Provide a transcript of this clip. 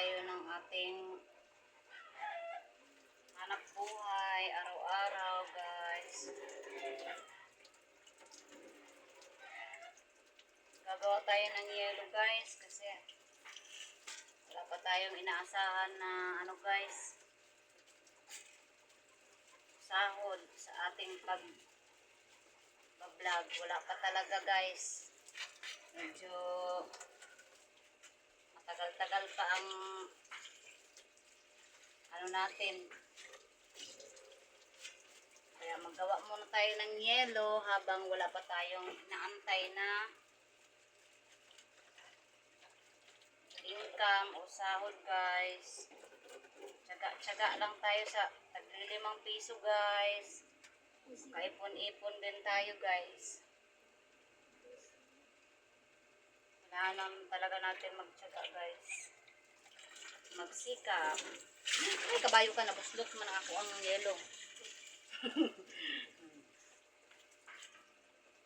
tayo ng ating hanap buhay araw-araw, guys. Gagawa tayo ng yelo, guys, kasi wala pa tayong inaasahan na guys, sahod sa ating pag-vlog. Wala pa talaga, guys. Medyo matagal-tagal pa ang natin. Kaya maggawa muna tayo ng yelo habang wala pa tayong inaantay na income o sahod, guys. Tsaga-tsaga lang tayo sa ₱5 guys. Kaipon-ipon din tayo, guys. Kailangan talaga natin magtsaga, guys. Magsikap. Ay, kabayo ka na. Buslot man ako ang yelo.